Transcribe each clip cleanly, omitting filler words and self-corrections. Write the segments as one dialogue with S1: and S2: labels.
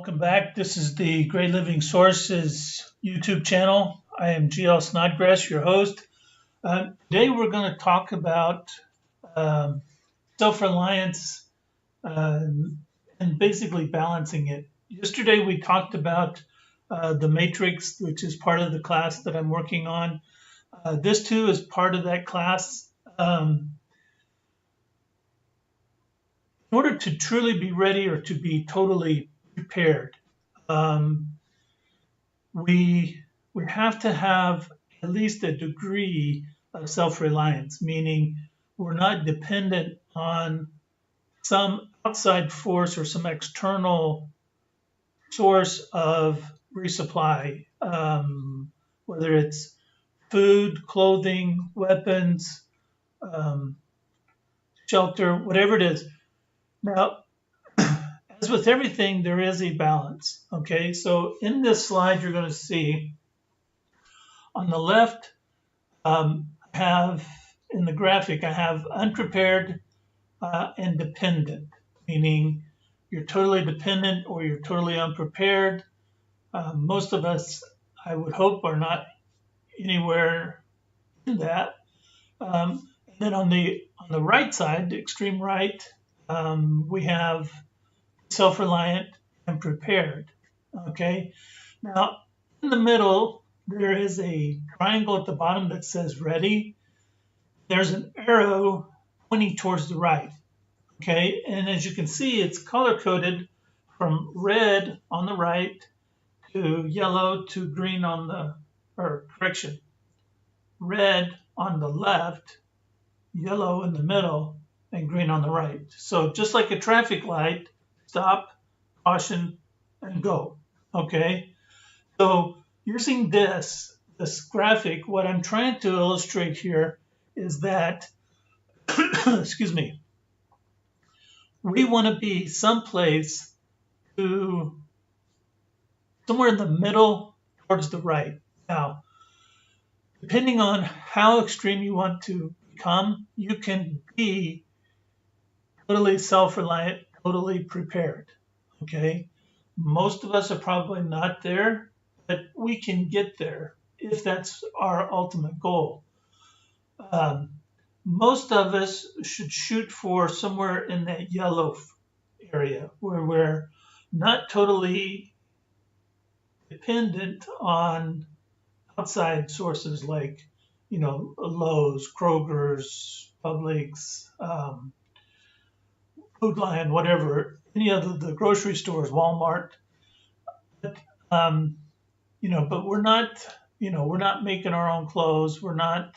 S1: Welcome back. This is the Great Living Sources YouTube channel. I am GL Snodgrass, your host. Today we're going to talk about self-reliance and basically balancing it. Yesterday we talked about the matrix, which is part of the class that I'm working on. This too is part of that class. In order to truly be ready or to be totally prepared, we have to have at least a degree of self-reliance, meaning we're not dependent on some outside force or some external source of resupply, whether it's food, clothing, weapons, shelter, whatever it is. Now, as with everything, there is a balance. Okay, so in this slide, you're going to see on the left, have in the graphic, I have unprepared and dependent, meaning you're totally dependent or you're totally unprepared. Most of us, I would hope, are not anywhere in that. And then on the right side, the extreme right, we have self-reliant and prepared. Okay, now in the middle there is a triangle at the bottom that says ready. There's an arrow pointing towards the right. Okay, and as you can see, it's color coded from red on the right to yellow to green on the, or correction, red on the left, yellow in the middle, and green on the right. So just like a traffic light, stop, caution, and go. Okay, so using this graphic, what I'm trying to illustrate here is that, excuse me, we want to be someplace to somewhere in the middle towards the right. Now, depending on how extreme you want to become, you can be totally self-reliant, totally prepared. Okay, most of us are probably not there, but we can get there if that's our ultimate goal. Most of us should shoot for somewhere in that yellow area where we're not totally dependent on outside sources like, Lowe's, Kroger's, Publix, Food Lion, whatever, any of the grocery stores, Walmart. But, but we're not making our own clothes. We're not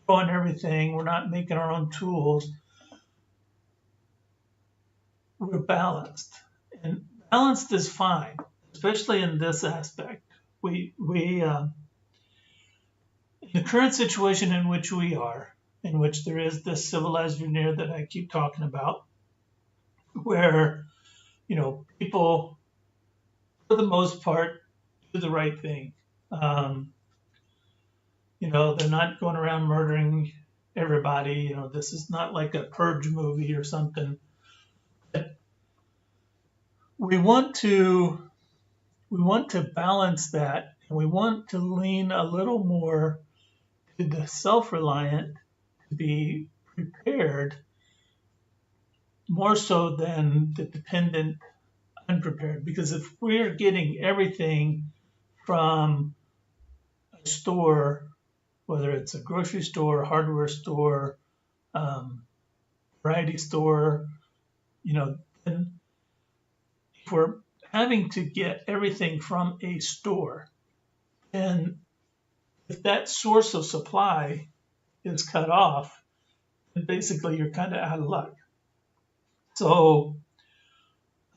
S1: growing everything. We're not making our own tools. We're balanced, and balanced is fine, especially in this aspect. We in the current situation in which we are, in which there is this civilized veneer that I keep talking about, where, people, for the most part, do the right thing. They're not going around murdering everybody. This is not like a Purge movie or something. But we want to balance that, and we want to lean a little more to the self-reliant, to be prepared, more so than the dependent, unprepared. Because if we're getting everything from a store, whether it's a grocery store, hardware store, variety store, then if we're having to get everything from a store, and if that source of supply is cut off, then basically you're kind of out of luck. So,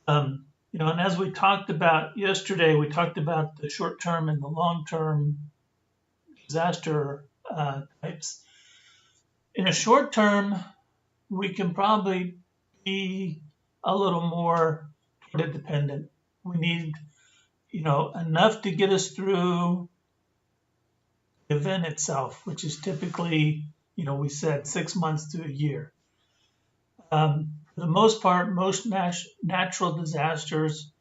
S1: and as we talked about yesterday, we talked about the short-term and the long-term disaster types. In a short term, we can probably be a little more dependent. We need, enough to get us through the event itself, which is typically, we said 6 months to a year. For the most part, most natural disasters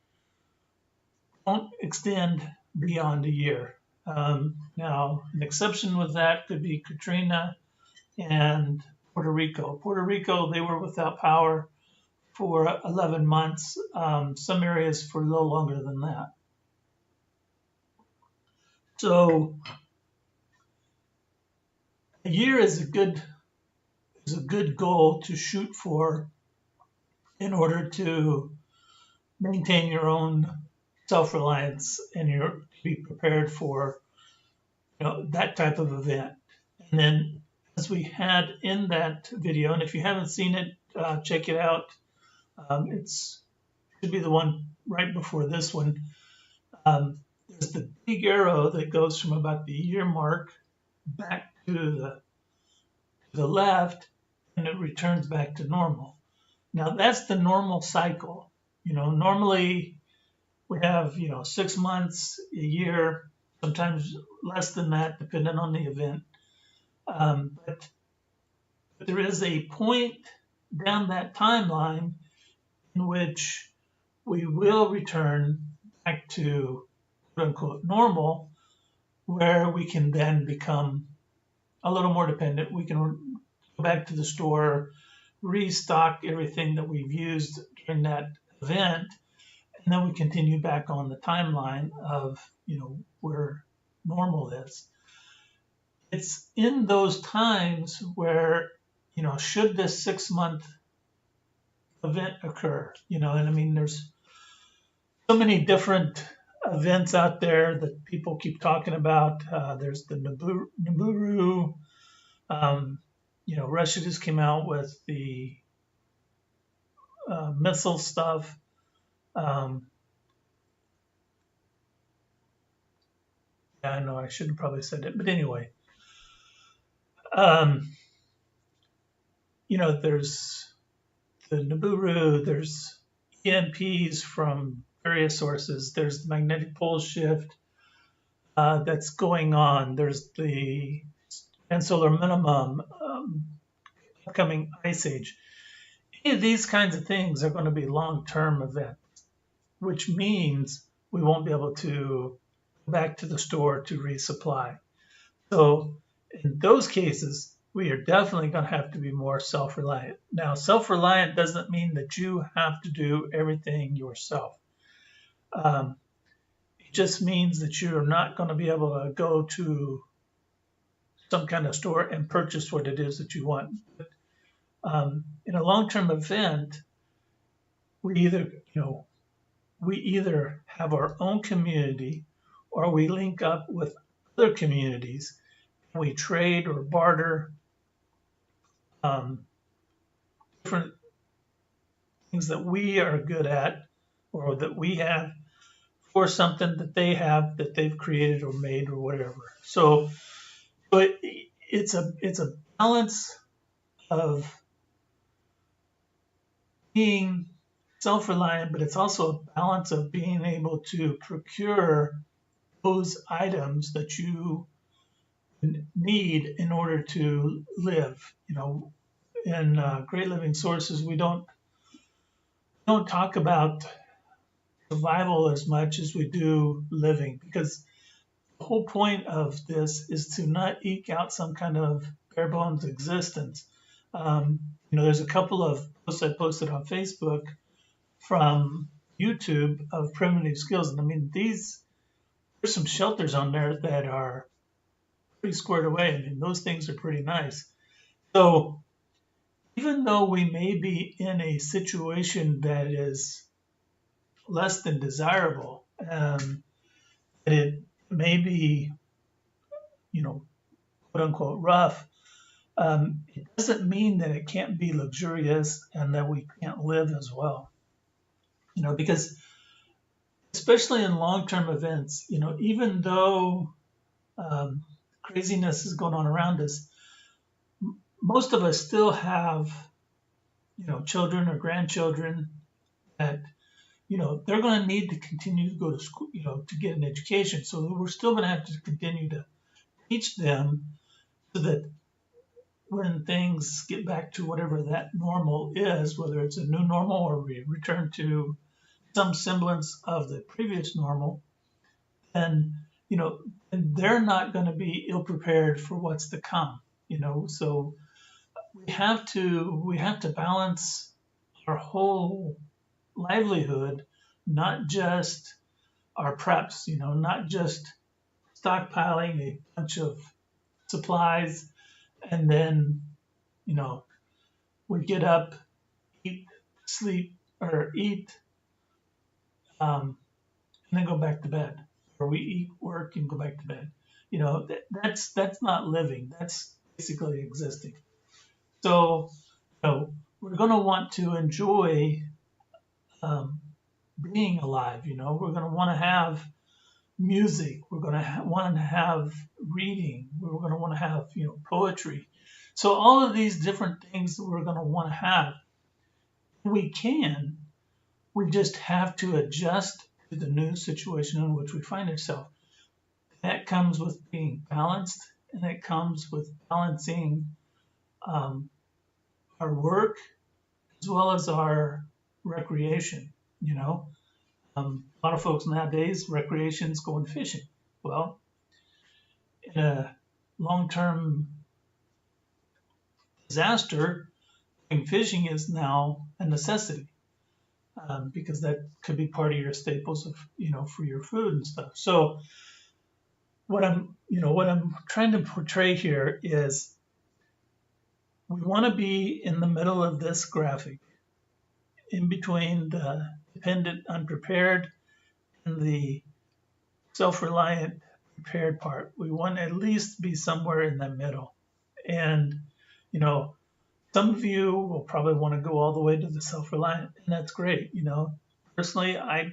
S1: don't extend beyond a year. Now, an exception with that could be Katrina and Puerto Rico. Puerto Rico, they were without power for 11 months, some areas for a little longer than that. So a year is a good goal to shoot for in order to maintain your own self-reliance and to be prepared for that type of event. And then, as we had in that video, and if you haven't seen it, check it out. It should be the one right before this one. There's the big arrow that goes from about the year mark back to the left, and it returns back to normal. Now that's the normal cycle. Normally we have 6 months, a year, sometimes less than that, depending on the event. But there is a point down that timeline in which we will return back to quote unquote normal, where we can then become a little more dependent. We can go back to the store, restock everything that we've used during that event, and then we continue back on the timeline of where normal is. It's in those times where should this 6-month event occur, and I mean there's so many different events out there that people keep talking about. There's the Nibiru. Russia just came out with the missile stuff. Yeah, I know I shouldn't probably said it, but anyway, there's the Nibiru. There's EMPs from various sources. There's the magnetic pole shift that's going on. There's the solar minimum, upcoming ice age. Any of these kinds of things are going to be long-term events, which means we won't be able to go back to the store to resupply. So in those cases, we are definitely going to have to be more self-reliant. Now, self-reliant doesn't mean that you have to do everything yourself. It just means that you're not going to be able to go to some kind of store and purchase what it is that you want. But, in a long-term event, we either have our own community or we link up with other communities and we trade or barter different things that we are good at or that we have for something that they have that they've created or made or whatever. So, but it's a balance of being self-reliant, but it's also a balance of being able to procure those items that you need in order to live. In Great Living Sources, we don't talk about survival as much as we do living, because the whole point of this is to not eke out some kind of bare bones existence. There's a couple of posts I posted on Facebook from YouTube of primitive skills, and I mean there's some shelters on there that are pretty squared away. I mean those things are pretty nice. So even though we may be in a situation that is less than desirable, that it may be, quote unquote rough, it doesn't mean that it can't be luxurious and that we can't live as well. Because especially in long-term events, even though craziness is going on around us, most of us still have, children or grandchildren that, they're going to need to continue to go to school, to get an education. So we're still going to have to continue to teach them so that when things get back to whatever that normal is, whether it's a new normal or we return to some semblance of the previous normal, then, and they're not going to be ill prepared for what's to come, So we have to balance our whole livelihood, not just our preps, not just stockpiling a bunch of supplies and then, you know, we get up, eat, sleep, or eat, and then go back to bed, or we eat, work, and go back to bed. That's not living. That's basically existing. So, we're going to want to enjoy um, being alive. We're going to want to have music. We're going to want to have reading. We're going to want to have, poetry. So all of these different things that we're going to want to have, we can. We just have to adjust to the new situation in which we find ourselves. That comes with being balanced, and it comes with balancing our work as well as our recreation. A lot of folks nowadays, recreation is going fishing. Well, in a long-term disaster, going fishing is now a necessity, because that could be part of your staples of, for your food and stuff. So what I'm trying to portray here is we want to be in the middle of this graphic, in between the dependent, unprepared, and the self-reliant, prepared part. We want to at least be somewhere in the middle. And, some of you will probably want to go all the way to the self-reliant, and that's great. Personally, I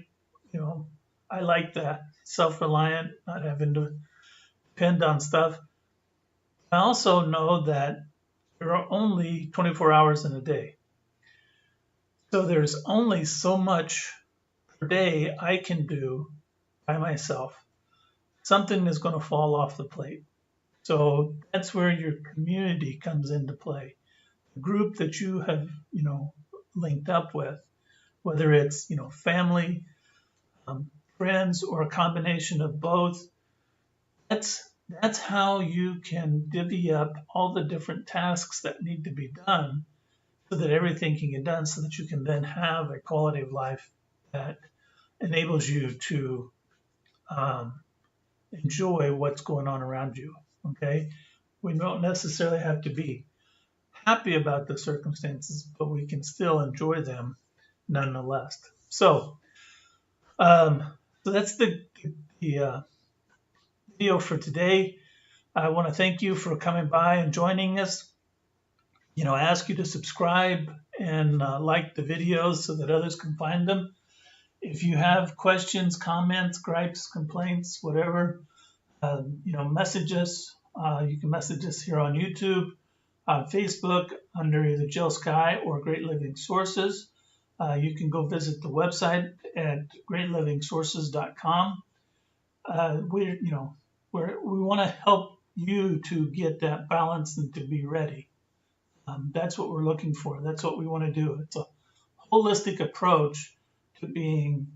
S1: like that self-reliant, not having to depend on stuff. I also know that there are only 24 hours in a day. So there's only so much per day I can do by myself. Something is going to fall off the plate. So that's where your community comes into play. The group that you have, linked up with, whether it's, family, friends, or a combination of both. That's how you can divvy up all the different tasks that need to be done so that everything can get done, so that you can then have a quality of life that enables you to enjoy what's going on around you. Okay? We don't necessarily have to be happy about the circumstances, but we can still enjoy them nonetheless. So, that's the video for today. I want to thank you for coming by and joining us. I ask you to subscribe and like the videos so that others can find them. If you have questions, comments, gripes, complaints, whatever, message us. You can message us here on YouTube, on Facebook, under either Jill Sky or Great Living Sources. You can go visit the website at greatlivingsources.com. We want to help you to get that balance and to be ready. That's what we're looking for. That's what we want to do. It's a holistic approach to being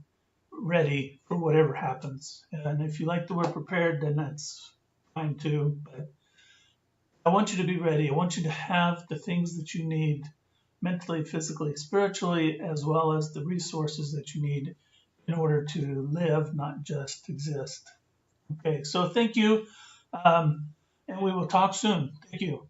S1: ready for whatever happens. And if you like the word prepared, then that's fine too. But I want you to be ready. I want you to have the things that you need mentally, physically, spiritually, as well as the resources that you need in order to live, not just exist. Okay, so thank you, and we will talk soon. Thank you.